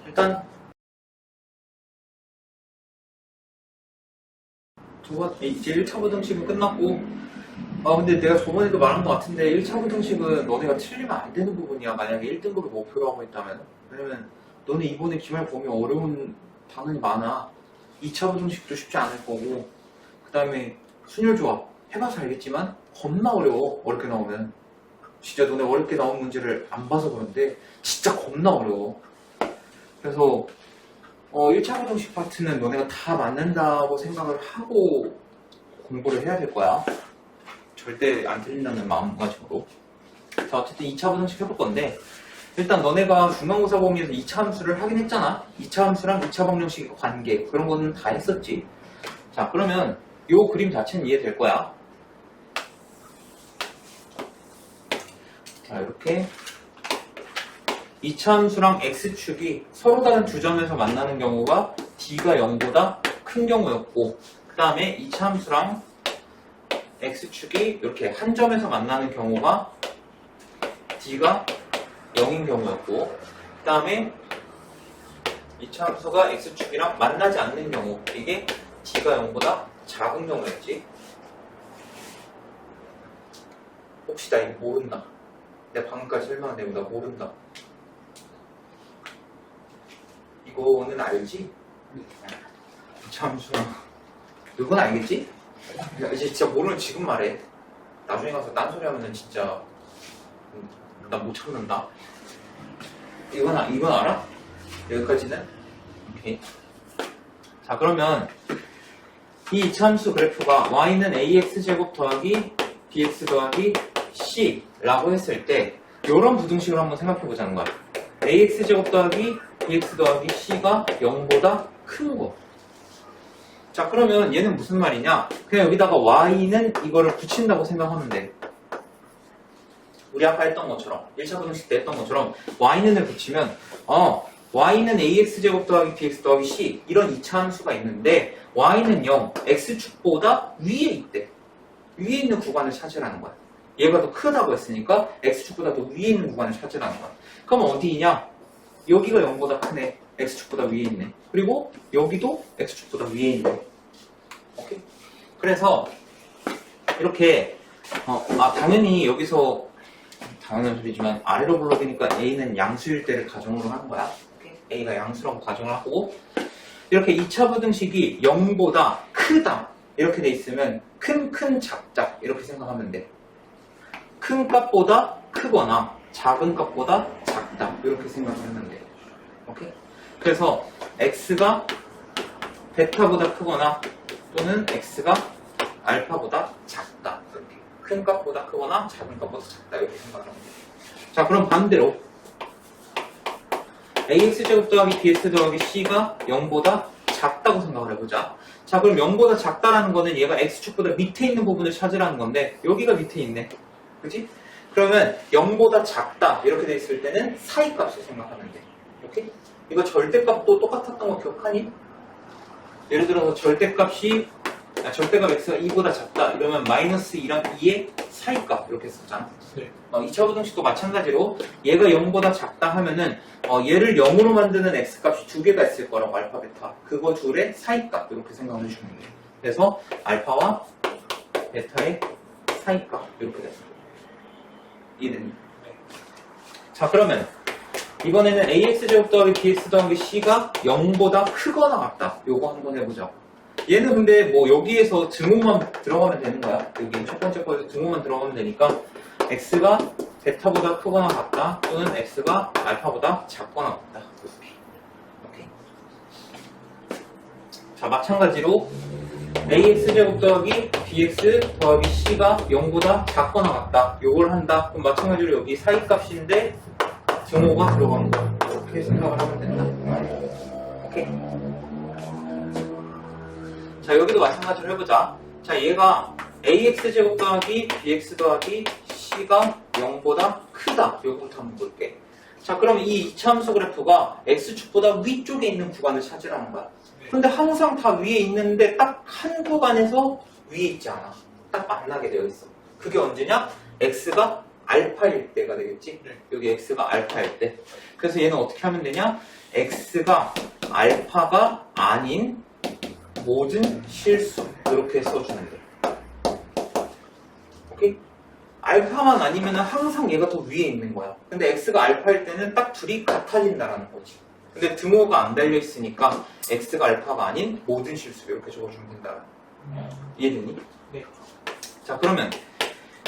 일단 이제 1차 부등식은 끝났고, 근데 내가 저번에도 말한 것 같은데 1차 부등식은 너네가 틀리면 안 되는 부분이야. 만약에 1등급을 목표로 하고 있다면. 왜냐면 너네 이번에 기말 보면 어려운 당연히 많아. 2차 부등식도 쉽지 않을 거고, 그 다음에 순열조합 해봐서 알겠지만 겁나 어려워. 어렵게 나오면 진짜 너네 어렵게 나온 문제를 안 봐서 그런데 진짜 겁나 어려워. 그래서 1차 부등식 파트는 너네가 다 맞는다고 생각을 하고 공부를 해야 될 거야. 절대 안 틀린다는 마음가짐으로. 자, 어쨌든 2차 부등식 해볼 건데, 일단 너네가 중간고사 범위에서 2차 함수를 하긴 했잖아. 2차 함수랑 2차 방정식의 관계, 그런 거는 다 했었지. 자, 그러면 요 그림 자체는 이해될 거야. 자, 이렇게 2차 함수랑 x축이 서로 다른 두 점에서 만나는 경우가 d가 0보다 큰 경우였고, 그 다음에 2차 함수랑 x축이 이렇게 한 점에서 만나는 경우가 d가 0인 경우였고, 그 다음에 2차 함수가 x축이랑 만나지 않는 경우, 이게 d가 0보다 작은 경우였지. 혹시 나 이거 모른다. 내가 방금까지 설명한 내용 나 모른다. 이거는 알지? 2차 함수랑 이건 알겠지? 야, 이제 진짜 모르면 지금 말해. 나중에 가서 딴소리 하면은 진짜 나 못 참는다. 이건 알아? 여기까지는? 오케이. 자, 그러면 이 이차함수 그래프가 y는 ax제곱 더하기 bx 더하기 c 라고 했을 때 이런 부등식을 한번 생각해 보자는 거야. ax제곱 더하기 bx 더하기 c가 0보다 큰 거. 자, 그러면 얘는 무슨 말이냐? 그냥 여기다가 y는 이거를 붙인다고 생각하면 돼. 우리 아까 했던 것처럼 1차 부등식 때 했던 것처럼 y는을 붙이면 y는 ax제곱 더하기 bx 더하기 c 이런 2차 함수가 있는데 y는 0, x축보다 위에 있대. 위에 있는 구간을 찾으라는 거야. 얘가 더 크다고 했으니까 x축보다 더 위에 있는 구간을 찾으라는 거야. 그럼 어디이냐? 여기가 0보다 크네. x축보다 위에 있네. 그리고 여기도 x축보다 위에 있네. 오케이? 그래서 이렇게 당연히 여기서 당연한 소리지만 아래로 불러드니까 a는 양수일 때를 가정으로 하는 거야. 오케이? a가 양수라고 가정을 하고, 이렇게 2차 부등식이 0보다 크다 이렇게 돼 있으면 큰 작다 이렇게 생각하면 돼. 큰 값보다 크거나 작은 값보다 작다 이렇게 생각을 하면 돼. 오케이? 그래서 x가 베타보다 크거나 또는 x가 알파보다 작다. 이렇게 큰 값보다 크거나 작은 값보다 작다 이렇게 생각하면 돼. 자, 그럼 반대로 ax제곱 더하기 bx 더하기 c가 0보다 작다고 생각을 해보자. 자, 그럼 0보다 작다라는 거는 얘가 x축보다 밑에 있는 부분을 찾으라는 건데 여기가 밑에 있네. 그치? 그러면 0보다 작다 이렇게 돼 있을 때는 사이값을 생각하면 돼. 오케이? 이거 절대값도 똑같았던 거 기억하니? 예를 들어서 절대값 x가 2보다 작다 이러면 마이너스 2랑 2의 사이값 이렇게 썼잖아. 네. 2차 부등식도 마찬가지로 얘가 0보다 작다 하면은 얘를 0으로 만드는 x값이 두 개가 있을 거라고, 알파, 베타. 그거 둘의 사이값 이렇게 생각을 해주면 돼요. 그래서 알파와 베타의 사이값 이렇게 됐어요. 이해됐니? 자, 그러면 이번에는 ax제곱 더하기 bx 더하기 c가 0보다 크거나 같다. 요거 한번 해보자. 얘는 근데 뭐 여기에서 증오만 들어가면 되는 거야. 여기 첫 번째 거에서 증오만 들어가면 되니까 x가 베타보다 크거나 같다 또는 x가 알파보다 작거나 같다. 오케이. 자, 마찬가지로 ax제곱 더하기 bx 더하기 c가 0보다 작거나 같다. 요걸 한다. 그럼 마찬가지로 여기 사이값인데 증오가 들어가는 거야. 이렇게 생각을 하면 된다. 오케이. 자, 여기도 마찬가지로 해보자. 자, 얘가 ax제곱 더하기 bx 더하기 c가 0보다 크다. 요거부터 한번 볼게. 자, 그럼 이 2차 함수 그래프가 x축보다 위쪽에 있는 구간을 찾으라는 거야. 근데 항상 다 위에 있는데 딱 한 구간에서 위에 있지 않아. 딱 만나게 되어 있어. 그게 언제냐? x가 알파일 때가 되겠지? 네. 여기 x가 알파일 때. 그래서 얘는 어떻게 하면 되냐? x가 알파가 아닌 모든 실수 이렇게 써주면 돼. 오케이? 알파만 아니면 항상 얘가 더 위에 있는 거야. 근데 x가 알파일 때는 딱 둘이 같아진다라는 거지. 근데 등호가 안 달려있으니까 x가 알파가 아닌 모든 실수 이렇게 적어주면 된다. 이해되니? 네. 자, 그러면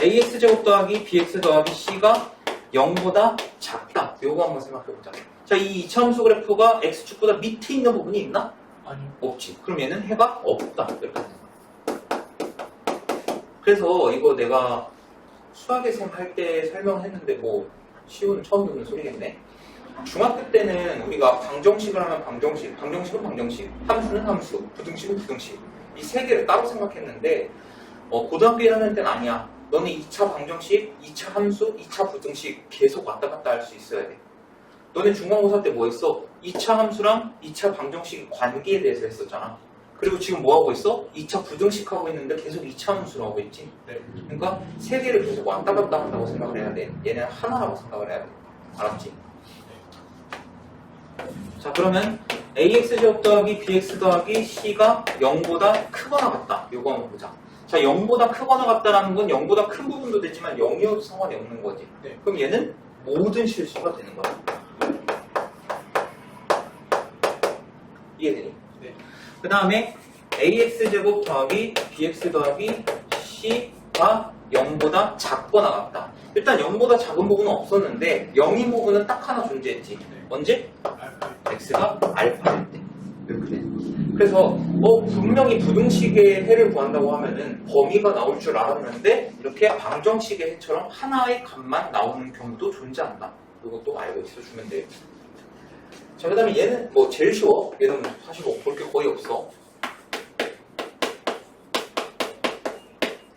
ax제곱 더하기 bx 더하기 c가 0보다 작다. 요거 한번 생각해보자. 자, 이 이차함수 그래프가 x축보다 밑에 있는 부분이 있나? 아니요. 없지. 그럼 얘는 해가 없다. 이렇게 되는 거야. 그래서 이거 내가 수학의 셈 할 때 설명했는데 뭐 쉬운 처음 듣는 소리겠네. 중학교 때는 우리가 방정식을 하면 방정식, 방정식은 방정식, 함수는 함수, 부등식은 부등식 이 세 개를 따로 생각했는데 고등학교 1학년 때는 아니야. 너는 2차 방정식, 2차 함수, 2차 부등식 계속 왔다 갔다 할 수 있어야 돼. 너네 중간고사 때 뭐 했어? 2차 함수랑 2차 방정식 관계에 대해서 했었잖아. 그리고 지금 뭐 하고 있어? 2차 부등식 하고 있는데 계속 2차 함수로 하고 있지. 네. 그러니까 세 개를 계속 왔다 갔다 한다고 생각을 해야 돼. 얘는 하나라고 생각을 해야 돼. 알았지? 자, 그러면 ax제곱 더하기 bx 더하기 c가 0보다 크거나 같다. 요거 한번 보자. 자, 0보다 크거나 같다라는 건 0보다 큰 부분도 되지만 0이어도 상관이 없는 거지. 네. 그럼 얘는 모든 실수가 되는 거야. 이해되니? 네. 그 다음에 ax제곱 더하기 bx 더하기 c가 0보다 작거나 같다. 일단 0보다 작은 부분은 없었는데 0인 부분은 딱 하나 존재했지. 언제? 알파. x가 알파일 때. 이렇게 돼. 그래서 분명히 부등식의 해를 구한다고 하면은 범위가 나올 줄 알았는데 이렇게 방정식의 해처럼 하나의 값만 나오는 경우도 존재한다. 이것도 알고 있어주면 돼요. 자, 그 다음에 얘는 뭐 제일 쉬워. 얘는 사실 뭐 볼 게 거의 없어.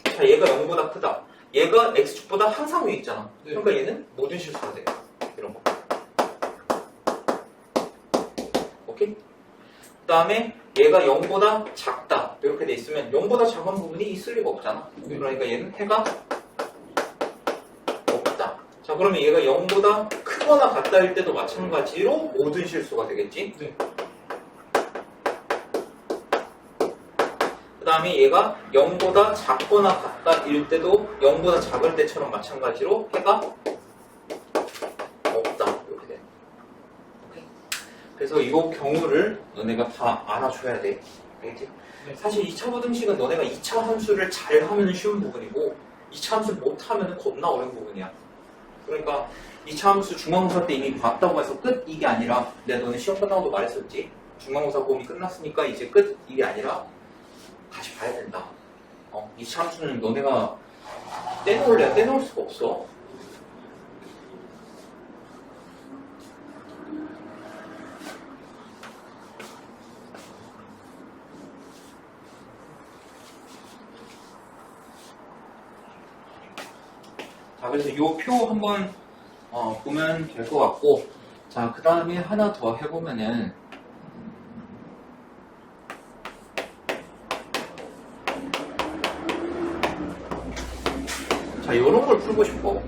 자, 얘가 0보다 크다. 얘가 x축보다 항상 위에 있잖아. 네. 그러니까 얘는 모든 실수가 돼. 이런 거. 오케이? 그 다음에 얘가 0보다 작다. 이렇게 돼 있으면 0보다 작은 부분이 있을 리가 없잖아. 네. 그러니까 얘는 해가 없다. 자, 그러면 얘가 0보다 크거나 같다일 때도 마찬가지로 모든 실수가 되겠지. 네. 그 다음에 얘가 0보다 작거나 같다일 때도 0보다 작을 때처럼 마찬가지로 해가 없다. 이렇게 돼. 오케이? 그래서 이 경우를 너네가 다 알아줘야 돼. 알겠지? 네. 사실 2차 부등식은 너네가 2차 함수를 잘 하면 쉬운 부분이고 2차 함수를 못하면 겁나 어려운 부분이야. 그러니까 2차 함수 중간고사 때 이미 봤다고 해서 끝 이게 아니라 내가 너네 시험 끝나고도 말했었지. 중간고사 보험이 끝났으니까 이제 끝 이게 아니라 다시 봐야 된다. 2차 함수는 너네가 떼놓을래야 떼놓을 수가 없어. 자, 그래서 이 표 한번 보면 될 것 같고, 자, 그 다음에 하나 더 해보면은, 자, 이런 걸 풀고 싶어.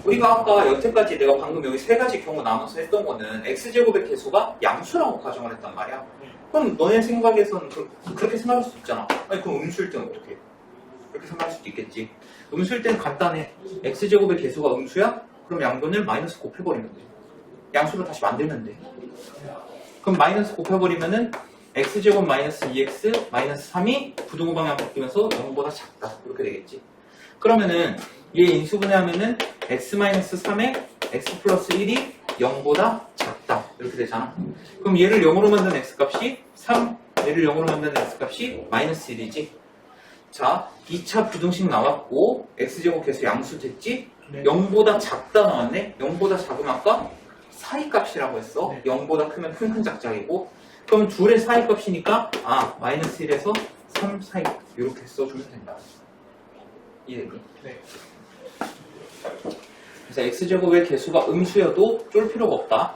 우리가 아까 여태까지 내가 방금 여기 세 가지 경우 나눠서 했던 거는 x제곱의 개수가 양수라고 가정을 했단 말이야. 그럼 너네 생각에서는 그렇게 생각할 수 있잖아. 아니, 그럼 음수일 때는 어떻게 해? 이렇게 생각할 수도 있겠지. 음수일 때는 간단해. x제곱의 개수가 음수야? 그럼 양변을 마이너스 곱해버리면 돼. 양수로 다시 만들면 돼. 그럼 마이너스 곱해버리면은 x제곱 마이너스 2x 마이너스 3이 부등호 방향 바뀌면서 0보다 작다. 이렇게 되겠지. 그러면은 얘 인수분해하면은 x-3에 x 플러스 1이 0보다 작다. 이렇게 되잖아. 그럼 얘를 0으로 만든 x값이 3, 얘를 0으로 만드는 x값이 마이너스 1이지. 자, 2차 부등식 나왔고 x제곱 개수 양수 됐지? 네. 0보다 작다 나왔네? 0보다 작으면 아까 사이값이라고 했어. 네. 0보다 크면 큰 작작이고 그럼 둘의 사이값이니까 마이너스 1에서 3 사이 이렇게 써주면 된다. 이해되니? 네. 그래서 x제곱의 개수가 음수여도 쫄 필요가 없다.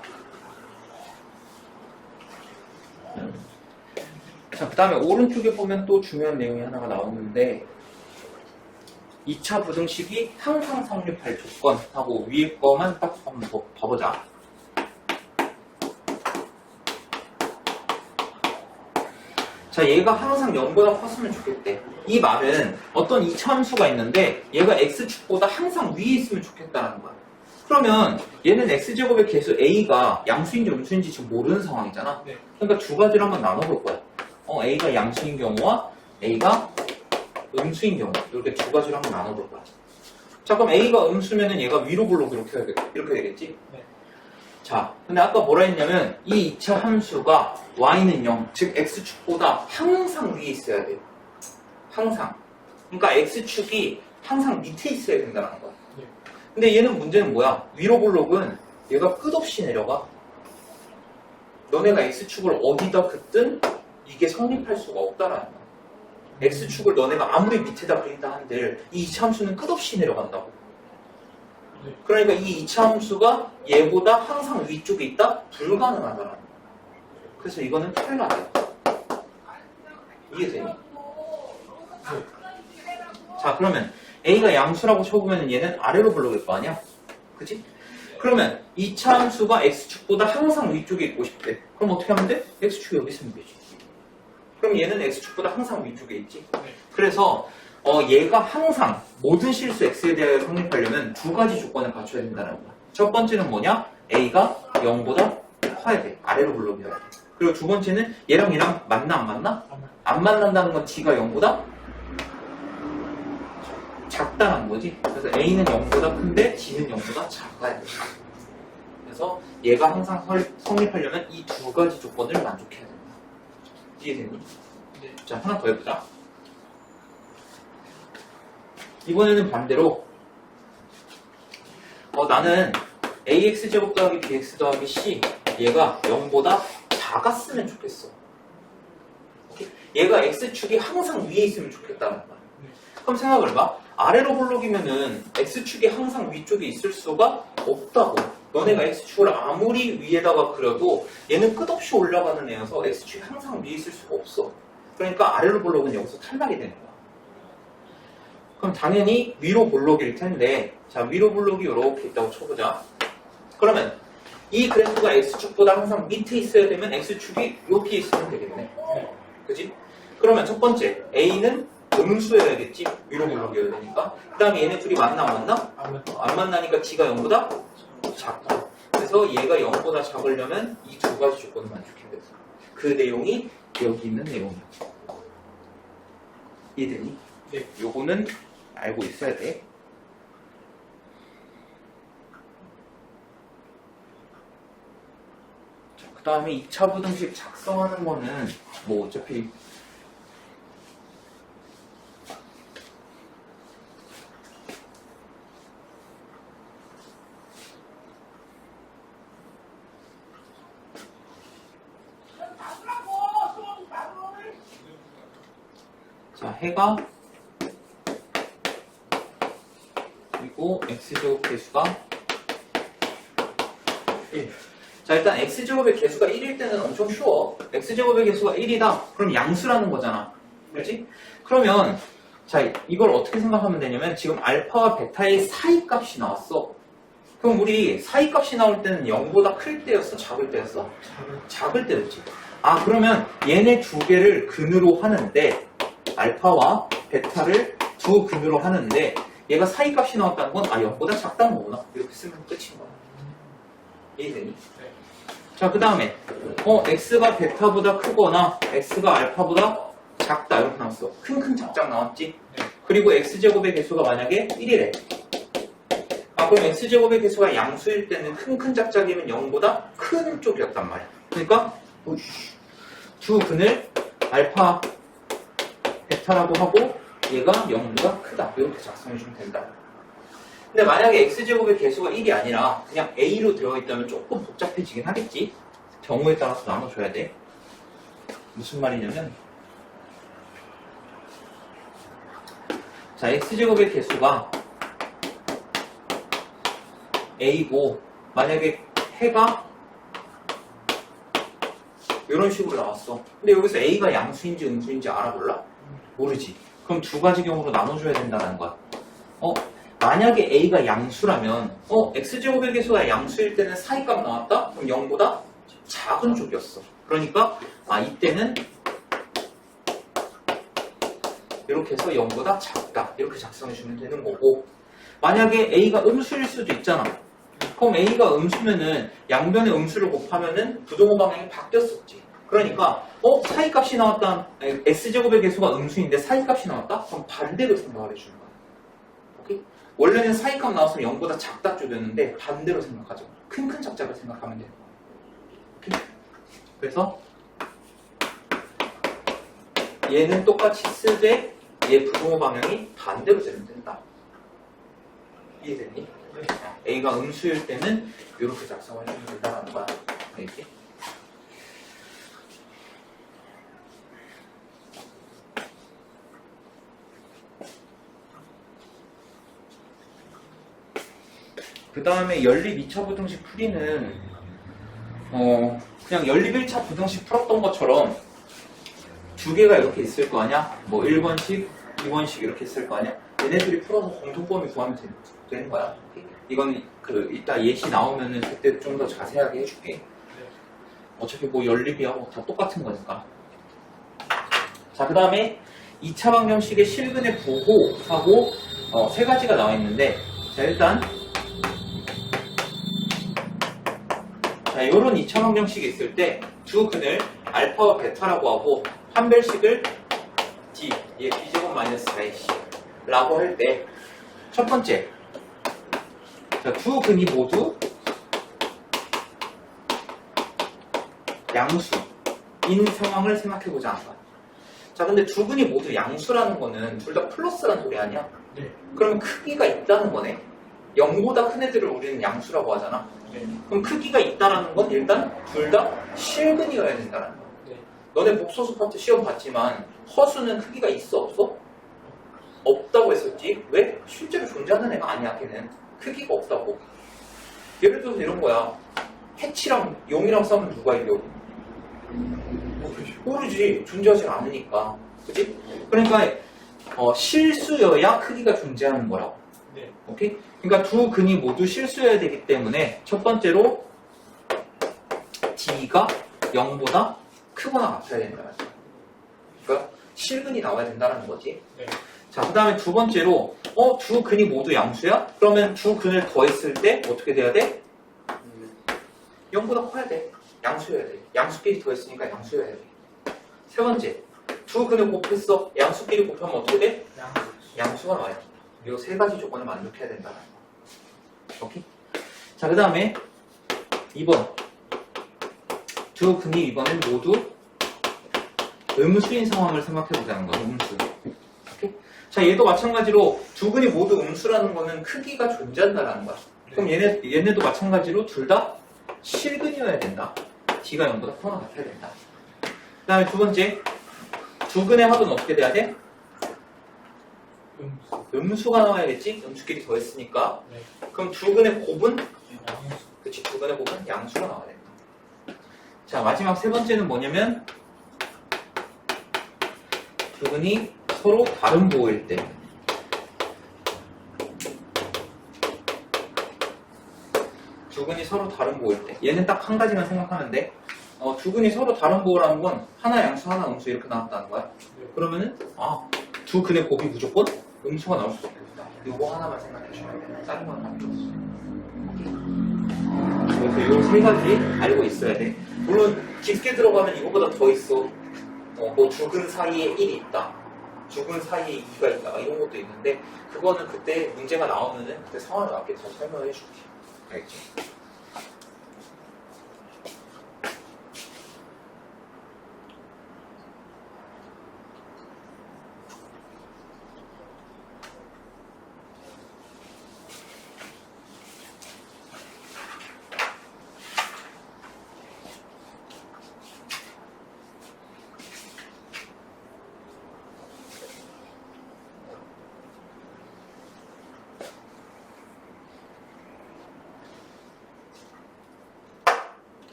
자, 그 다음에 오른쪽에 보면 또 중요한 내용이 하나가 나오는데 2차 부등식이 항상 성립할 조건 하고 위에 거만 딱 한번 봐보자. 자, 얘가 항상 0보다 컸으면 좋겠대. 이 말은 어떤 2차 함수가 있는데 얘가 x축보다 항상 위에 있으면 좋겠다는 거야. 그러면 얘는 x제곱의 개수 a가 양수인지 음수인지 지금 모르는 상황이잖아. 네. 그러니까 두 가지로 한번 나눠볼 거야. a가 양수인 경우와 a가 음수인 경우, 이렇게 두 가지로 한번 나눠볼 거야. 자, 그럼 a가 음수면은 얘가 위로 블록 이렇게 되겠지? 네. 자, 근데 아까 뭐라 했냐면 이 2차 함수가 y는 0, 즉 x축보다 항상 위에 있어야 돼요. 항상. 그러니까 x축이 항상 밑에 있어야 된다는 거야. 네. 근데 얘는 문제는 뭐야? 위로 블록은 얘가 끝없이 내려가. 너네가 x축을 어디다 긋든 이게 성립할 수가 없다라는 거야. x축을 너네가 아무리 밑에다 그린다 한들 이 2차 함수는 끝없이 내려간다고. 네. 그러니까 이 2차 함수가 얘보다 항상 위쪽에 있다? 불가능하다라는 거야. 그래서 이거는 탈락이야. 이해되니? 자, 그러면 a가 양수라고 쳐보면 얘는 아래로 블록일 거 아니야? 그치? 그러면 2차 함수가 x축보다 항상 위쪽에 있고 싶대. 그럼 어떻게 하면 돼? x축이 여기 있으면 되지. 그럼 얘는 x축보다 항상 위쪽에 있지. 그래서 얘가 항상 모든 실수 x에 대하여 성립하려면 두 가지 조건을 갖춰야 된다는 거야. 첫 번째는 뭐냐? a가 0보다 커야 돼. 아래로 블록이어야 돼. 그리고 두 번째는 얘랑 얘랑 맞나 안 맞나? 안 만난다는 건 d가 0보다 작다는 거지. 그래서 a는 0보다 큰데 d는 0보다 작아야 돼. 그래서 얘가 항상 성립하려면 이 두 가지 조건을 만족해야 된다. 이해되니? 네. 자, 하나 더 해보자. 이번에는 반대로 나는 ax제곱 더하기 bx 더하기 c 얘가 0보다 작았으면 좋겠어. 얘가 x축이 항상 위에 있으면 좋겠다는 거야. 그럼 생각을 해봐. 아래로 블록이면은 x축이 항상 위쪽에 있을 수가 없다고. 너네가 x축을 아무리 위에다가 그려도 얘는 끝없이 올라가는 애여서 x축이 항상 위에 있을 수가 없어. 그러니까 아래로 블록은 여기서 탈락이 되는 거야. 그럼 당연히 위로 블록일 텐데, 자, 위로 블록이 이렇게 있다고 쳐보자. 그러면 이 그래프가 x축보다 항상 밑에 있어야 되면 x축이 여기에 있으면 되겠네. 그지? 그러면 첫 번째 a는 음수여야겠지. 위로 블록이어야 되니까. 그 다음에 얘네 둘이 만나 안 만나? 안 만나니까 d가 0보다 작다. 그래서 얘가 0보다 작으려면 이 두 가지 조건을 만족해야 돼. 그 내용이 여기 있는 내용이야. 이해되니? 네. 요거는 알고 있어야 돼. 자, 그 다음에 2차 부등식 작성하는 거는 뭐 어차피 자, 해가 그리고 x제곱 개수가 1. 자, 일단 x제곱의 개수가 1일 때는 엄청 쉬워. x제곱의 개수가 1이다. 그럼 양수라는 거잖아. 그렇지? 그러면 자, 이걸 어떻게 생각하면 되냐면 지금 알파와 베타의 사이 값이 나왔어. 그럼 우리 사이 값이 나올 때는 0보다 클 때였어? 작을 때였어? 작을 때였지. 아, 그러면 얘네 두 개를 근으로 하는데 알파와 베타를 두 근으로 하는데 얘가 사이 값이 나왔다는 건 0보다 작다는 거구나. 이렇게 쓰면 끝인 거야. 이해되니? 네. 자, 그 다음에 x가 베타보다 크거나 x가 알파보다 작다 이렇게 나왔어. 큰 작작 나왔지? 네. 그리고 x제곱의 개수가 만약에 1이래. 아, 그럼 x제곱의 개수가 양수일 때는 큰 작작이면 0보다 큰 쪽이었단 말이야. 그러니까 두 근을 알파 베타라고 하고 얘가 0보다 크다. 이렇게 작성해주면 된다. 근데 만약에 x제곱의 개수가 1이 아니라 그냥 a로 되어 있다면 조금 복잡해지긴 하겠지. 경우에 따라서 나눠줘야 돼. 무슨 말이냐면 자, x제곱의 개수가 a고 만약에 해가 이런 식으로 나왔어. 근데 여기서 a가 양수인지 음수인지 알아볼라? 모르지. 그럼 두 가지 경우로 나눠줘야 된다는 거야. 만약에 A가 양수라면, X제곱의 개수가 양수일 때는 사이값 나왔다? 그럼 0보다 작은 쪽이었어. 그러니까, 이때는 이렇게 해서 0보다 작다. 이렇게 작성해주면 되는 거고, 만약에 A가 음수일 수도 있잖아. 그럼 A가 음수면은 양변의 음수를 곱하면은 부동호 방향이 바뀌었었지. 그러니까, 사이값이 나왔다. X제곱의 개수가 음수인데 사이값이 나왔다? 그럼 반대로 생각을 해주는 거야. 오케이? 원래는 사이값 나왔으면 0보다 작다 쪽이었는데 반대로 생각하죠. 큰 작작을 생각하면 되는 거야. 오케이? 그래서 얘는 똑같이 쓰되 얘 부동호 방향이 반대로 되면 된다. 이해됐니? A가 음수일 때는 이렇게 작성을 해주면 된다는 거야. 알겠지? 그 다음에 연립 2차 부등식 풀이는 그냥 연립 1차 부등식 풀었던 것처럼 두 개가 이렇게 있을 거 아니야? 뭐 1번씩, 2번씩 이렇게 있을 거 아니야? 얘네들이 풀어서 공통범위 구하면 되는 거야. 이건 이따 예시 나오면은 그때 좀 더 자세하게 해줄게. 어차피 뭐 연립이하고 다 똑같은 거니까. 자, 그 다음에 2차 방정식의 실근의 부호하고 세 가지가 나와 있는데, 자, 일단 자, 요런 2차 방정식이 있을 때 두 근을 알파와 베타라고 하고 한 별씩을 D, 얘 B제곱 마이너스 4AC 라고 할 때 첫 번째, 자, 두 근이 모두 양수인 상황을 생각해보자 하는 거야. 자, 근데 두 근이 모두 양수라는 거는 둘 다 플러스란 소리 아니야? 네. 그러면 크기가 있다는 거네. 0보다 큰 애들을 우리는 양수라고 하잖아. 네. 그럼 크기가 있다라는 건 일단 둘 다 실근이어야 된다는 거야. 네. 너네 복소수 파트 시험 봤지만 허수는 크기가 있어 없어? 없다고 했었지. 왜? 실제로 존재하는 애가 아니야. 걔는 크기가 없다고. 예를 들어서 이런 거야. 해치랑 용이랑 싸우면 누가 이겨? 모르지. 존재하지 않으니까. 그치? 그러니까 실수여야 크기가 존재하는 거라고. 네. 오케이? 그러니까 두 근이 모두 실수여야 되기 때문에 첫 번째로 D가 0보다 크거나 같아야 된다. 그러니까 실근이 나와야 된다는 거지. 네. 자, 그 다음에 두 번째로 두 근이 모두 양수야? 그러면 두 근을 더했을 때 어떻게 돼야 돼? 0보다 커야 돼. 양수여야 돼. 양수끼리 더했으니까 양수여야 돼. 세 번째, 두 근을 곱했어. 양수끼리 곱하면 어떻게 돼? 양수가 나와야 돼. 이 세 가지 조건을 만족해야 된다는 거. 오케이? 자, 그 다음에 2번. 두 근이 이번엔 모두 음수인 상황을 생각해보자는 거야. 음수. 오케이? 자, 얘도 마찬가지로 두 근이 모두 음수라는 거는 크기가 존재한다는 거야. 그럼 얘네도 마찬가지로 둘 다 실근이어야 된다. D가 0보다 크거나 같아야 된다. 그 다음에 두 번째, 두 근의 합은 어떻게 돼야 돼? 음수가 나와야겠지? 음수끼리 더했으니까. 네. 그럼 두 근의 곱은? 양수. 그치, 두 근의 곱은 양수가 나와야 된다. 자, 마지막 세 번째는 뭐냐면 두 근이 서로 다른 부호일 때. 두 근이 서로 다른 부호일 때. 얘는 딱 한 가지만 생각하면 돼. 두 근이 서로 다른 부호라는 건 하나 양수, 하나 음수 이렇게 나왔다는 거야. 그러면은 두 근의 곱이 무조건 음수가 나올 수 있겠다. 이거 하나만 생각해 주면 돼. 다른 건 안 필요 없어. 그래서 이 세 가지 알고 있어야 돼. 물론 깊게 들어가면 이거보다 더 있어. 뭐 두 근 사이에 1이 있다. 두 근 사이에 2가 있다. 이런 것도 있는데 그거는 그때 문제가 나오면은 그때 상황에 맞게 더 설명을 해줄게. 알겠지?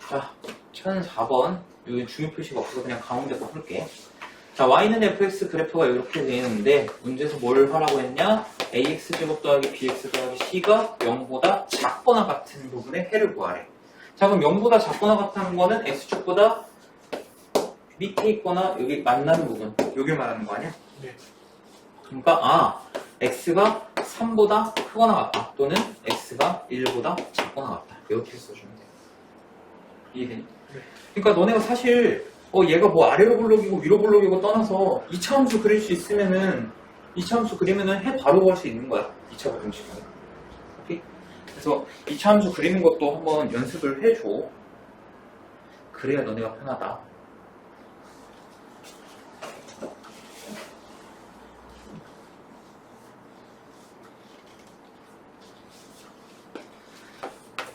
자, 1004번. 여기 중요 표시가 없어서 그냥 가운데 거 풀게. 자, 자, y는 fx 그래프가 이렇게 되어 있는데 문제에서 뭘 하라고 했냐? ax제곱 더하기 bx 더하기 c가 0보다 작거나 같은 부분의 해를 구하래. 자, 그럼 0보다 작거나 같다는 거는 x축보다 밑에 있거나 여기 만나는 부분, 여길 말하는 거 아니야? 네. 그러니까 x가 3보다 크거나 같다 또는 x가 1보다 작거나 같다 이렇게 써주면 돼. 이해되니? 네. 그러니까 너네가 사실 얘가 뭐 아래로 볼록이고 위로 볼록이고 떠나서 2차 함수 그릴 수 있으면은 2차 함수 그리면은 해 바로 구할 수 있는 거야. 2차 부등식은. 오케이? 그래서 2차 함수 그리는 것도 한번 연습을 해줘. 그래야 너네가 편하다.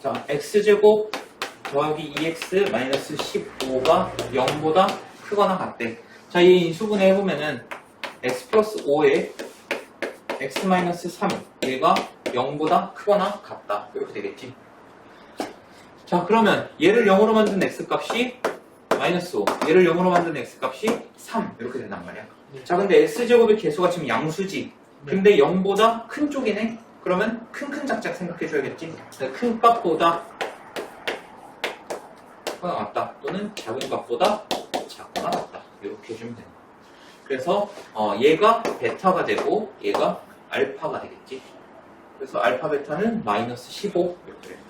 자, x제곱 더하기 2x 마이너스 15가 0보다 크거나 같대. 자, 이 인수분해 해보면은 x 플러스 5에 x 마이너스 3 얘가 0보다 크거나 같다. 이렇게 되겠지. 자, 그러면 얘를 0으로 만든 x 값이 마이너스 5, 얘를 0으로 만든 x 값이 3 이렇게 된단 말이야. 네. 자, 근데 x제곱의 개수가 지금 양수지. 근데 0보다 큰 쪽이네. 그러면 큰 작작 생각해줘야겠지. 큰 값보다 크거나 같다 또는 작은 값보다 작거나 같다 이렇게 해주면 됩니다. 그래서 얘가 베타가 되고 얘가 알파가 되겠지. 그래서 알파 베타는 마이너스 15 이렇게 돼요.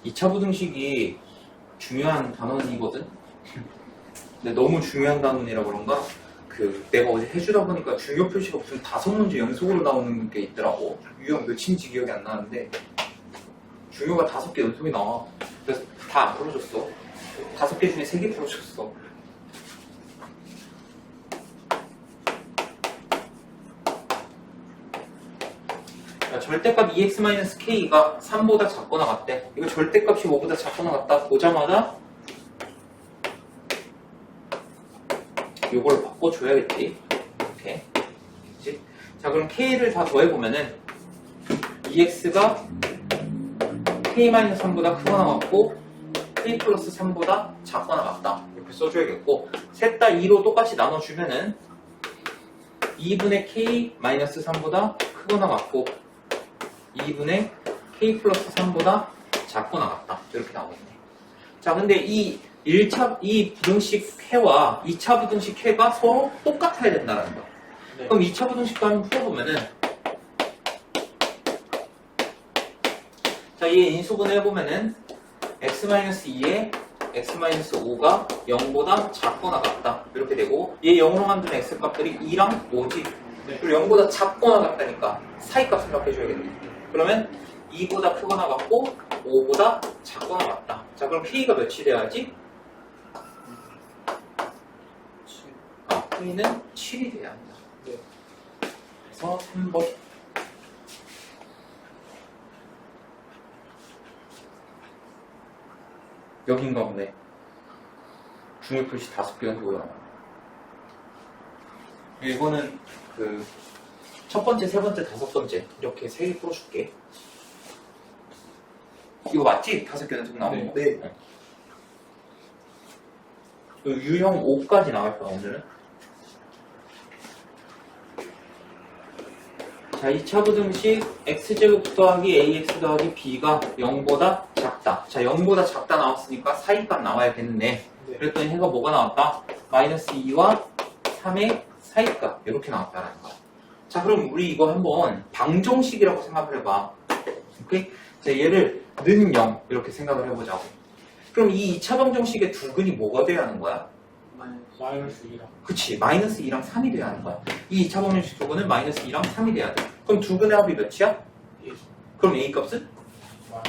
이 차 부등식이 중요한 단원이거든. 근데 너무 중요한 단원이라 그런가 내가 어제 해주다 보니까 중요 표시가 무슨 5문제 연속으로 나오는 게 있더라고. 유형 몇인지 기억이 안 나는데 중요가 5개 연속이 나와. 그래서 다 안 풀어줬어. 5개 중에 3개 풀어줬어. 절대값 2x-k가 3보다 작거나 같대. 이거 절대값이 5보다 작거나 같다 보자마자 이걸 바꿔줘야겠지. 이렇게. 그치? 자, 그럼 k를 다 더해보면은 2x가 k-3보다 크거나 같고 k 플러스 3보다 작거나 같다. 이렇게 써줘야겠고 셋 다 2로 똑같이 나눠주면은 2분의 k-3보다 크거나 같고 2분의 k 플러스 3보다 작거나 같다. 이렇게 나오겠네. 자, 근데 이 부등식 해와 2차 부등식 해가 서로 똑같아야 된다는 거. 네. 그럼 2차 부등식도 한번 풀어보면은 자, 얘 인수분해 해보면은 x-2에 x-5가 0보다 작거나 같다. 이렇게 되고 얘 0으로 만든 x 값들이 2랑 5지. 네. 그리고 0보다 작거나 같다니까 사이 값 생각해줘야겠네. 그러면 2보다 크거나 같고 5보다 작거나 같다. 자, 그럼 k가 몇이 돼야지? k는 7이 돼야 한다. 네. 그래서 3번. 여긴가 보네. 중요 표시 5개 연속으로 나와. 이거는 첫 번째, 세 번째, 다섯 번째 이렇게 3개 풀어줄게. 이거 맞지? 5개 연속 나오는 거? 네. 유형 5까지 나갈 거야, 오늘은. 자, 2차 부등식 x제곱 더하기 ax 더하기 b가 0보다 작다. 자, 0보다 작다 나왔으니까 사이값 나와야겠네. 네. 그랬더니 해가 뭐가 나왔다? 마이너스 2와 3의 사이값 이렇게 나왔다는 거야. 자, 그럼 우리 이거 한번 방정식이라고 생각을 해봐. 오케이? 자, 얘를 는 0 이렇게 생각을 해보자고. 그럼 이 2차 방정식의 두 근이 뭐가 돼야 하는 거야? 마이너스 2랑. 그치, 마이너스 2랑 3이 돼야 하는 거야. 이 2차 방정식 두 근은 마이너스 2랑 3이 돼야 돼. 그럼 두 근의 합이 몇이야? 1. 그럼 A 값은? 마이.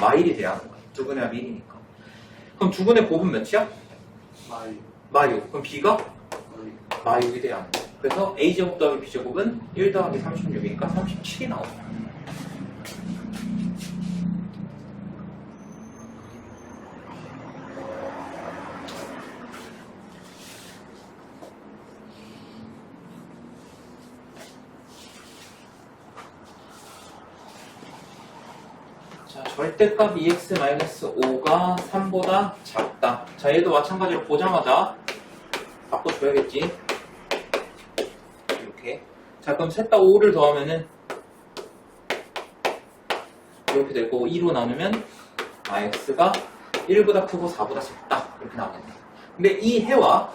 마일이 돼야 하는 거야. 두 근의 합이 1이니까. 그럼 두 근의 곱은 몇이야? 마이. 마6. 그럼 B가? 마이. 마6이 돼야 하는 거야. 그래서 A제곱 더하기 B제곱은 1 더하기 36이니까 37이 나오잖아. 절대값 2x-5가 3보다 작다. 자, 얘도 마찬가지로 보자마자 바꿔줘야겠지. 이렇게. 자, 그럼 셋 다 5를 더하면은 이렇게 될 거고 2로 나누면 x가 1보다 크고 4보다 작다. 이렇게 나오겠네. 근데 이 해와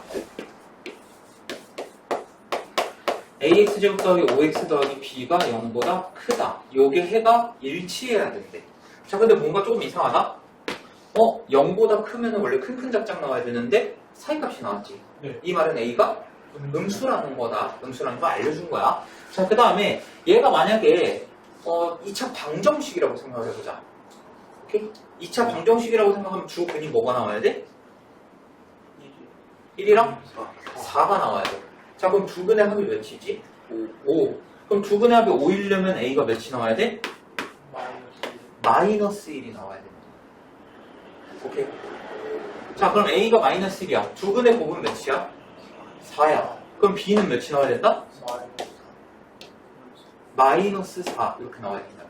ax제곱 더하기 5x 더하기 b가 0보다 크다. 요게 해가 일치해야 된대. 자, 근데 뭔가 조금 이상하다? 0보다 크면 원래 큰 작작 나와야 되는데 사이값이 나왔지. 네. 이 말은 a가 음수라는 거다. 음수라는 거 알려준 거야. 자, 그 다음에 얘가 만약에 2차 방정식이라고 생각을 해보자. 오케이? 2차 방정식이라고 생각하면 주근이 뭐가 나와야 돼? 1이랑 4가 나와야 돼. 자, 그럼 두근의 합이 몇이지? 5. 그럼 두근의 합이 5이려면 a가 몇이 나와야 돼? 마이너스 1이 나와야 돼. 오케이. 자, 그럼 a가 마이너스 1이야. 두근의 곱은 몇이야? 4야. 그럼 b는 몇이 나와야 된다? 마이너스 4 이렇게 나와야 된다.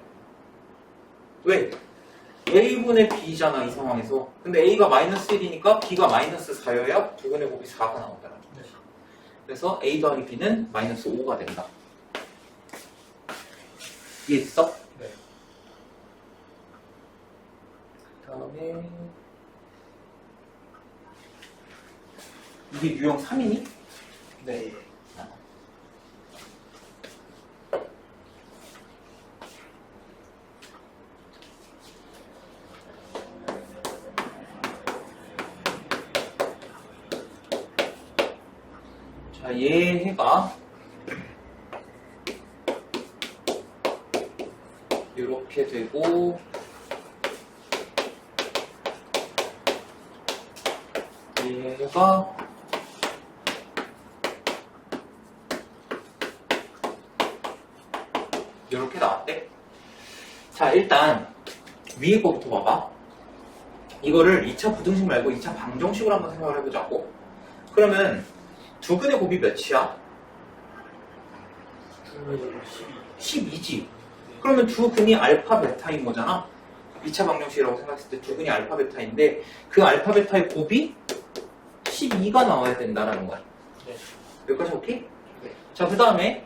왜? a분의 b잖아, 이 상황에서. 근데 a가 마이너스 1이니까 b가 마이너스 4여야 두근의 곱이 4가 나온다. 그래서 a 더하기 b는 마이너스 5가 된다. 이해했어? 네. 그 다음에 이게 유형 3이니? 네. 자, 얘 해가 이렇게 되고 얘가 이렇게 나왔대. 자, 일단 위에 거부터 봐봐. 이거를 2차 부등식 말고 2차 방정식으로 한번 생각을 해보자고. 그러면 두근의 곱이 몇이야? 12지. 그러면 두근이 알파 베타인 거잖아. 2차 방정식이라고 생각했을 때 두근이 알파 베타인데 그 알파 베타의 곱이 12가 나와야 된다라는 거야. 네. 여기까지 오케이? 네. 자, 그 다음에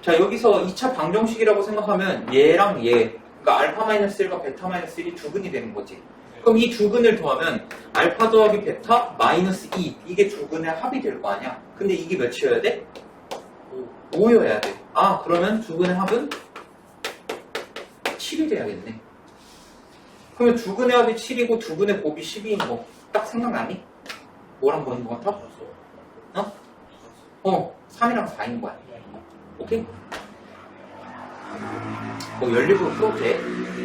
자, 여기서 2차 방정식이라고 생각하면 얘랑 얘, 그러니까 알파 마이너스 1과 베타 마이너스 1이 두근이 되는 거지. 그럼 이 두근을 더하면 알파 더하기 베타 마이너스 2 이게 두근의 합이 될 거 아니야. 근데 이게 몇이어야 돼? 5여야 돼. 아, 그러면 두근의 합은 7이 돼야겠네. 그러면 두근의 합이 7이고 두근의 곱이 12인 거 딱 생각나니? 뭐랑 보는 거 같아? 3이랑 4인 거야. 오케이? 뭐 연립으로 풀어도 돼.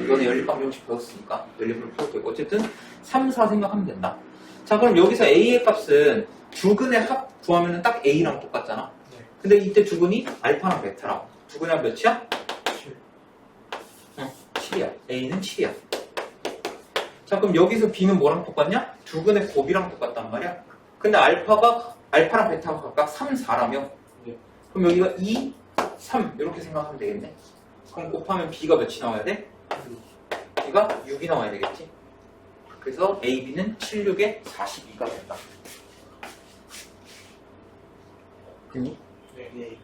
이거는 연립방정식 배웠으니까 연립으로 풀어도 되고 어쨌든 3, 4 생각하면 된다. 자, 그럼 여기서 A의 값은 두근의 합 구하면 딱 A랑 똑같잖아. 네. 근데 이때 두근이 알파랑 베타랑 두근의 합 몇이야? 7. 7이야. A는 7이야. 자, 그럼 여기서 B는 뭐랑 똑같냐? 두근의 곱이랑 똑같단 말이야. 근데 알파랑 베타가 각각 3, 4라며. 네. 그럼 여기가 2, 3 이렇게 생각하면 되겠네. 그럼 곱하면 B가 몇이 나와야 돼? B가 6이 나와야 되겠지. 그래서 A, B는 7, 6에 42가 된다. 됐니? 네. 네.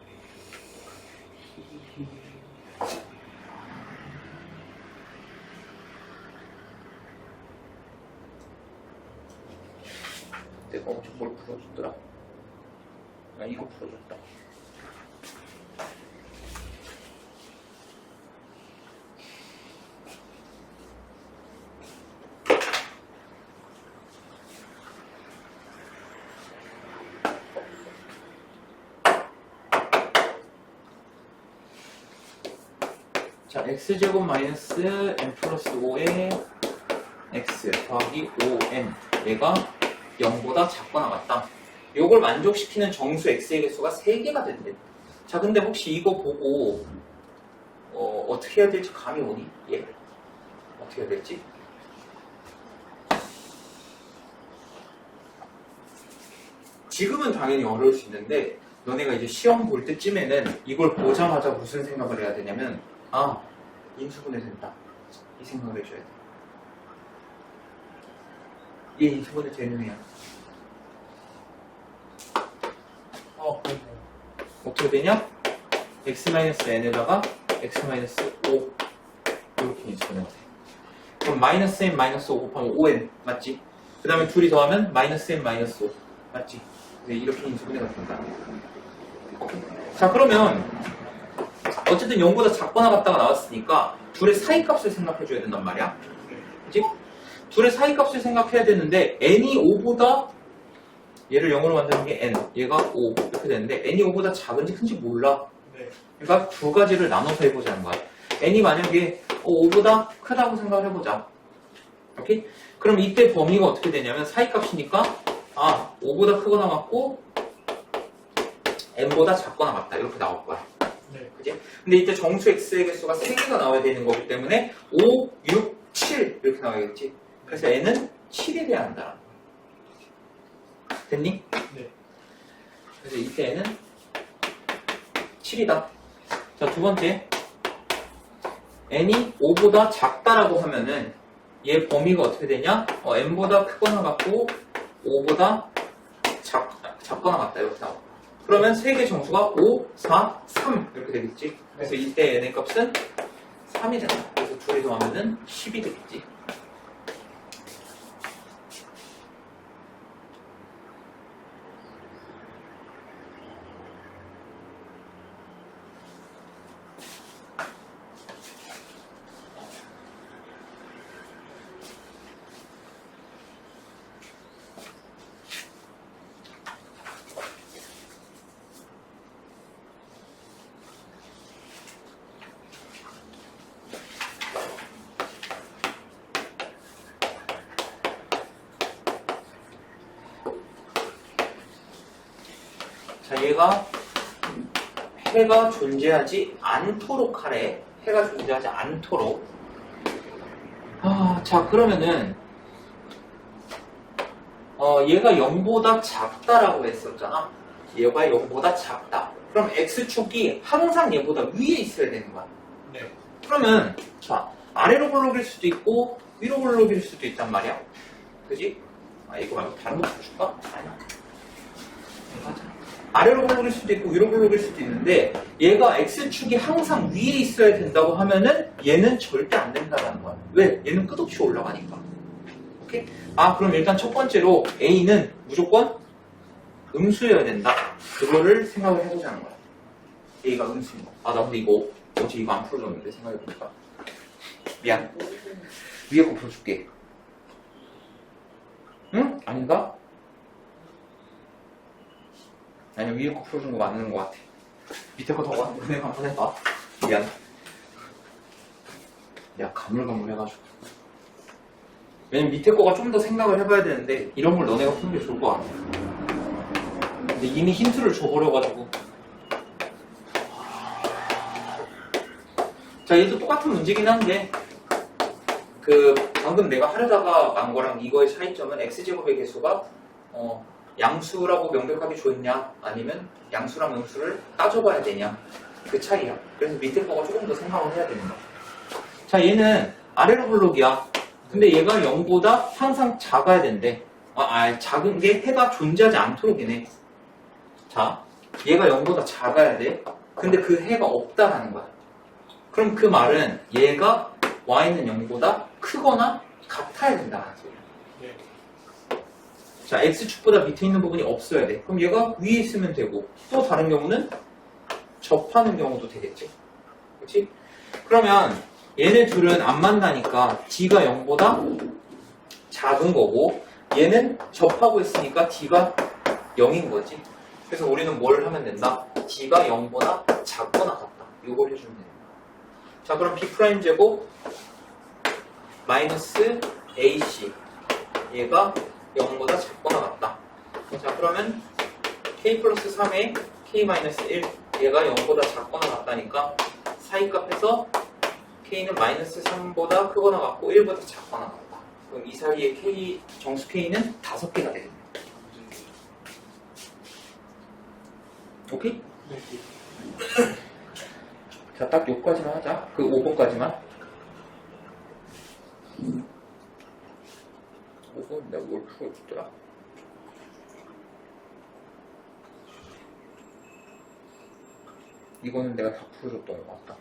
내가 엄청 뭘 풀어줬더라. 아, 이거 풀어줬다. 자, x제곱 마이너스 n 플러스 5의 x 더하기 5n 얘가 0보다 작거나 같다. 요걸 만족시키는 정수 x의 개수가 3개가 된대. 자, 근데 혹시 이거 보고 어떻게 해야 될지 감이 오니? 얘 어떻게 해야 될지? 지금은 당연히 어려울 수 있는데 너네가 이제 시험 볼 때쯤에는 이걸 보자마자 무슨 생각을 해야 되냐면 아, 인수분해 된다. 이 생각을 해줘야 돼. 얘 인수분해 되는 애야. 그래요. 어떻게 되냐? x-n에다가 x-5 이렇게 인수분해가 돼. 그럼 마이너스 n 마이너스 5 곱하면 5n 맞지? 그 다음에 둘이 더하면 마이너스 n 마이너스 5 맞지? 이렇게 인수분해가 된다. 자 그러면 어쨌든 0보다 작거나 같다가 나왔으니까 둘의 사이값을 생각해줘야 된단 말이야. 그치? 둘의 사이값을 생각해야 되는데 n이 5보다 얘를 0으로 만드는 게 n, 얘가 5 이렇게 되는데 n이 5보다 작은지 큰지 몰라. 네. 그러니까 두 가지를 나눠서 해보자는 거야. n이 만약에 5보다 크다고 생각을 해보자. 오케이? 그럼 이때 범위가 어떻게 되냐면 사이값이니까 5보다 크거나 같고 n보다 작거나 같다 이렇게 나올 거야. 네. 그지? 근데 이때 정수 x의 개수가 3개가 나와야 되는 거기 때문에 5, 6, 7 이렇게 나와야겠지. 그래서 n은 7이 돼야 한다. 됐니? 네. 그래서 이때 n은 7이다. 자, 두 번째. n이 5보다 작다라고 하면은 얘 범위가 어떻게 되냐? n보다 크거나 같고 5보다 작거나 같다 이렇게 나와. 그러면 세 개 정수가 5, 4, 3 이렇게 되겠지. 그래서 이때 n의 값은 3이 된다. 그래서 둘이 더하면은 10이 되겠지. 자, 얘가 해가 존재하지 않도록 하래. 해가 존재하지 않도록. 자, 그러면은 얘가 0보다 작다라고 했었잖아. 얘가 0보다 작다. 그럼 x축이 항상 얘보다 위에 있어야 되는 거야. 네. 그러면 자, 아래로 볼록일 수도 있고 위로 볼록일 수도 있단 말이야. 그지? 이거 말고 다른 거 줄까? 아니야. 아래로 볼록일 수도 있고 위로 볼록일 수도 있는데 얘가 x축이 항상 위에 있어야 된다고 하면은 얘는 절대 안 된다는 거야. 왜? 얘는 끝없이 올라가니까. 오케이? 그럼 일단 첫 번째로 a는 무조건 음수여야 된다. 그거를 생각을 해보자는 거야. a가 음수인 거. 나 근데 이거 어제 이거 안 풀어줬는데 생각해보니까. 미안. 위에 거 풀어줄게. 응? 아닌가? 아니 위에 거 풀어준 거 맞는 거 같아. 밑에 거 더 은혜 한번 해봐. 미안. 내가 가물가물해가지고. 왜냐면 밑에 거가 좀 더 생각을 해봐야 되는데 이런 걸 너네가 푸는 게 좋을 것 같아. 근데 이미 힌트를 줘버려가지고. 자, 얘도 똑같은 문제긴 한데 방금 내가 하려다가 만 거랑 이거의 차이점은 x제곱의 개수가 양수라고 명백하게 줬냐 아니면 양수랑 음수를 따져봐야 되냐 그 차이야. 그래서 밑에 거가 조금 더 생각을 해야 되는 거야. 자, 얘는 아래로 블록이야. 근데 얘가 0보다 항상 작아야 된대. 작은 게 해가 존재하지 않도록 이네. 자, 얘가 0보다 작아야 돼. 근데 그 해가 없다라는 거야. 그럼 그 말은 얘가 y는 0보다 크거나 같아야 된다는 소리야. 네. 자, x축보다 밑에 있는 부분이 없어야 돼. 그럼 얘가 위에 있으면 되고 또 다른 경우는 접하는 경우도 되겠지. 그렇지? 그러면 얘네 둘은 안 만나니까 d가 0보다 작은 거고 얘는 접하고 있으니까 d가 0인 거지. 그래서 우리는 뭘 하면 된다? d가 0보다 작거나 같다. 이걸 해주면 된다. 자, 그럼 b' 제곱 마이너스 ac 얘가 0보다 작거나 같다. 자, 그러면 k 플러스 3에 k 마이너스 1 얘가 0보다 작거나 같다니까 사이값에서 k는 마이너스 3보다 크거나 같고 1보다 작거나 같다. 그럼 이 사이에 k 정수 k는 5개가 되겠네. 오케이? 네. 자, 딱 요까지만 하자. 그 5번까지만. 내가 뭘 풀어줬더라? 이거는 내가 다 풀어줬던 것 같다.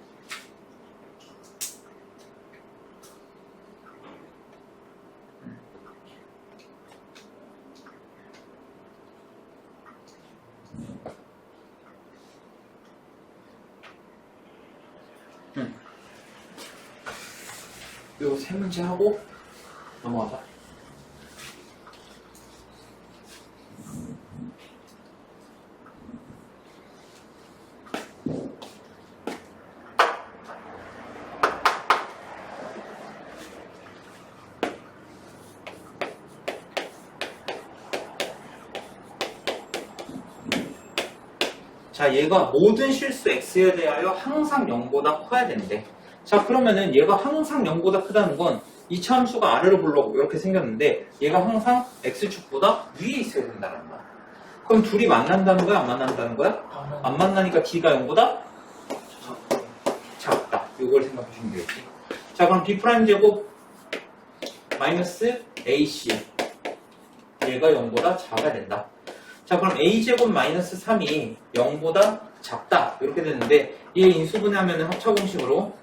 요 세 문제 하고 넘어가자. 자, 얘가 모든 실수 x에 대하여 항상 0보다 커야 된대. 자, 그러면은 얘가 항상 0보다 크다는 건 이차 함수가 아래로 불러고 이렇게 생겼는데 얘가 항상 x축보다 위에 있어야 된다는 거야. 그럼 둘이 만난다는 거야? 안 만난다는 거야? 안 만나니까 d가 0보다 작다. 이걸 생각해 주면 되겠지. 자, 그럼 b' 제곱 마이너스 ac 얘가 0보다 작아야 된다. 자, 그럼 a제곱 마이너스 3이 0보다 작다. 이렇게 되는데 얘 인수분해하면 합차공식으로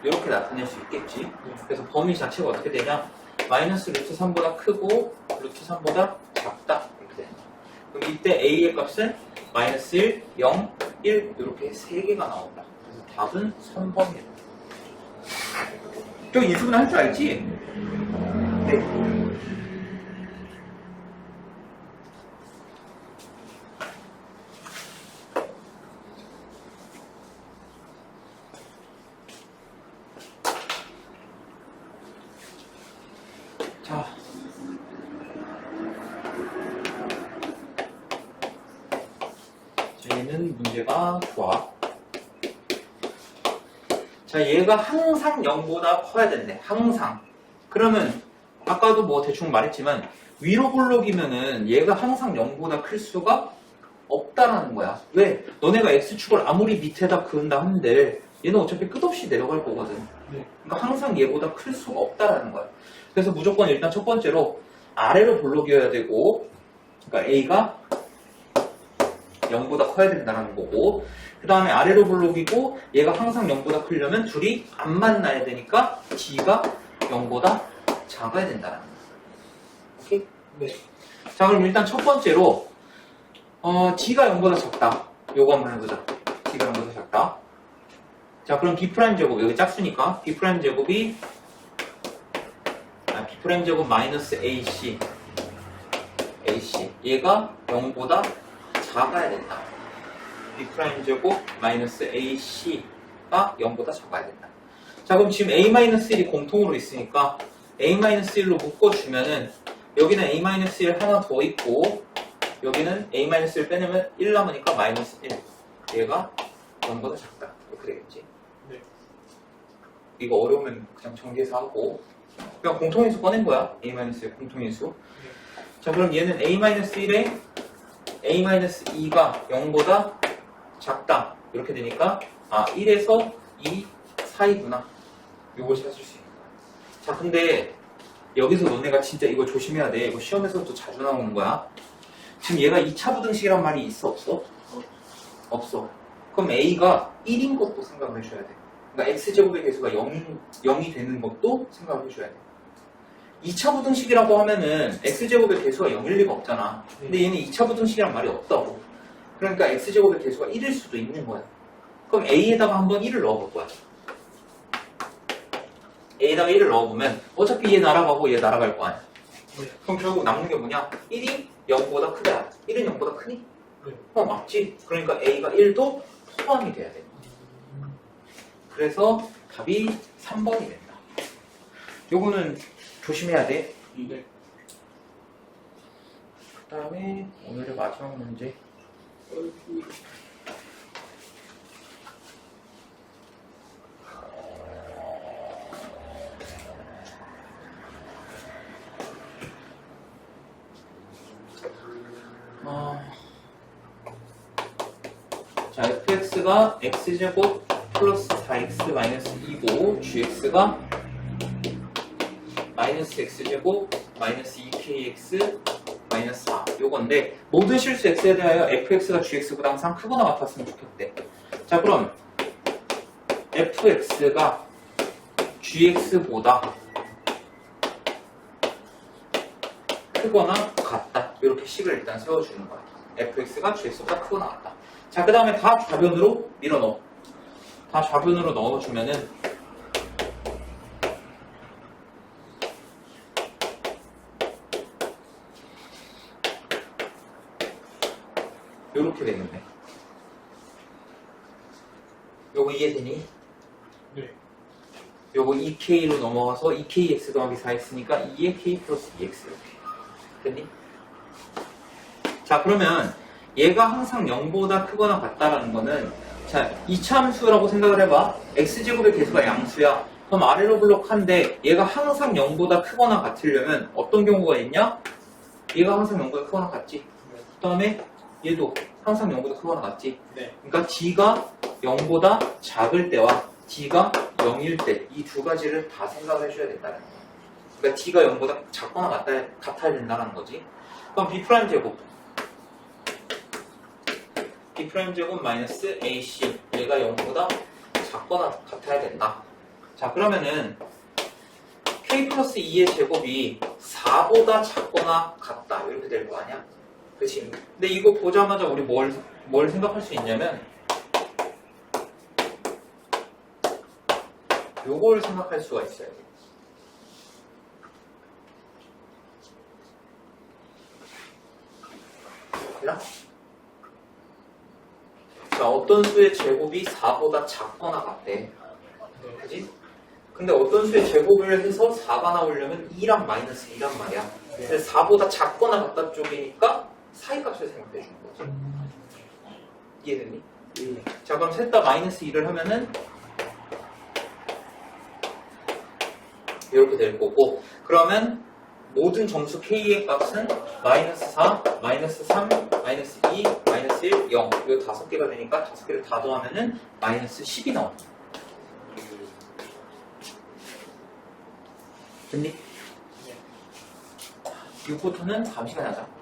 이렇게 나타낼 수 있겠지. 그래서 범위 자체가 어떻게 되냐? 마이너스 루트 3보다 크고 루트 3보다 작다. 이렇게 되는 거야. 그럼 이때 a의 값은 마이너스 1, 0, 1 이렇게 3개가 나온다. 그래서 답은 3번이다. 저 인수분해 할 줄 알지? 네. 자, 얘는 문제가 좋아. 자, 얘가 항상 0보다 커야 된대. 항상. 그러면 아까도 뭐 대충 말했지만 위로 볼록이면은 얘가 항상 0보다 클 수가 없다라는 거야. 왜? 너네가 x축을 아무리 밑에다 그은다 한들 얘는 어차피 끝없이 내려갈 거거든. 그러니까 항상 얘보다 클 수가 없다라는 거야. 그래서 무조건 일단 첫 번째로 아래로 볼록이어야 되고, 그러니까 a가 0보다 커야 된다는 거고, 그 다음에 아래로 볼록이고 얘가 항상 0보다 크려면 둘이 안 만나야 되니까 d가 0보다 작아야 된다는 거야. 오케이? 네. 자, 그럼 일단 첫 번째로 d가 0보다 작다. 요거 한번 해보자. d가 0보다 작다. 자, 그럼 b'제곱 여기 짝수니까 b'제곱이 b'제곱 마이너스 ac 얘가 0보다 작아야 된다. b'제곱 마이너스 ac가 0보다 작아야 된다. 자, 그럼 지금 a-1이 공통으로 있으니까 a-1로 묶어주면은 여기는 a-1 하나 더 있고 여기는 a-1 빼내면 1 남으니까 마이너스 1 얘가 0보다 작다. 이렇게 되겠지. 네. 이거 어려우면 그냥 전개해서 하고 그냥 공통인수 꺼낸 거야. a-1 공통인수. 자, 그럼 얘는 a-1에 a-2가 0보다 작다. 이렇게 되니까 1에서 2 사이구나. 이걸 찾을 수 있는 거야. 자, 근데 여기서 너네가 진짜 이거 조심해야 돼. 이거 시험에서도 자주 나오는 거야. 지금 얘가 2차 부등식이란 말이 있어 없어? 없어. 그럼 a가 1인 것도 생각을 해줘야 돼. 그러니까 x제곱의 개수가 0이 되는 것도 생각을 해줘야 돼. 2차 부등식이라고 하면은 x제곱의 개수가 0일 리가 없잖아. 근데 얘는 2차 부등식이란 말이 없다고. 그러니까 x제곱의 개수가 1일 수도 있는 거야. 그럼 a에다가 한번 1을 넣어볼 거야. a에다가 1을 넣어보면 어차피 얘 날아가고 얘 날아갈 거 아니야. 그럼 결국 남는 게 뭐냐? 1이 0보다 크다. 1은 0보다 크니? 맞지? 그러니까 a가 1도 포함이 돼야 돼. 그래서 답이 3번이 된다. 요거는 조심해야 돼. 네. 그 다음에 오늘의 마지막 문제. 자, fx가 x제곱 플러스 4x 마이너스 2고 gx가 마이너스 x제곱 마이너스 2kx 마이너스 4 요건데 모든 실수 x에 대하여 fx가 gx보다 항상 크거나 같았으면 좋겠대. 자 그럼 fx가 gx보다 크거나 같다. 이렇게 식을 일단 세워주는 거야. fx가 gx보다 크거나 같다. 자 그 다음에 다 좌변으로 밀어넣어. 다 좌변으로 넣어주면은 요렇게 되겠네. 요거 이해되니? 네. 요거 2k로 넘어가서 2kx 더하기 4 했으니까 2의 k 플러스 2x 이렇게 됐니? 자 그러면 얘가 항상 0보다 크거나 같다라는 거는 자 이차함수라고 생각을 해봐. x제곱의 개수가 양수야. 그럼 아래로 블록한데 얘가 항상 0보다 크거나 같으려면 어떤 경우가 있냐? 얘가 항상 0보다 크거나 같지. 그 다음에 얘도 항상 0보다 크거나 같지. 네. 그러니까 d가 0보다 작을 때와 d가 0일 때 이 두 가지를 다 생각을 해줘야 된다는 거야. 그러니까 d가 0보다 작거나 같아야 된다는 거지. 그럼 b' 제곱 b' 제곱 마이너스 ac 얘가 0보다 작거나 같아야 된다. 자 그러면은 k 플러스 2의 제곱이 4보다 작거나 같다 이렇게 될 거 아니야? 그치? 근데 이거 보자마자 우리 뭘 생각할 수 있냐면 요걸 생각할 수가 있어요. 됐나? 자, 어떤 수의 제곱이 4보다 작거나 같대. 그지? 근데 어떤 수의 제곱을 해서 4가 나오려면 2랑 마이너스 2란 말이야. 근데 4보다 작거나 같다 쪽이니까 사이 값을 생각해 주는 거지. 이해됐니? 자, 그럼 셋 다 마이너스 2를 하면은 이렇게 될 거고, 그러면 모든 정수 k의 값은 마이너스 4, 마이너스 3, 마이너스 2, 마이너스 1, 0 이거 5개가 되니까 5개를 다 더하면은 마이너스 10이 나와. 됐니? 6부터는 다음 시간에 하자.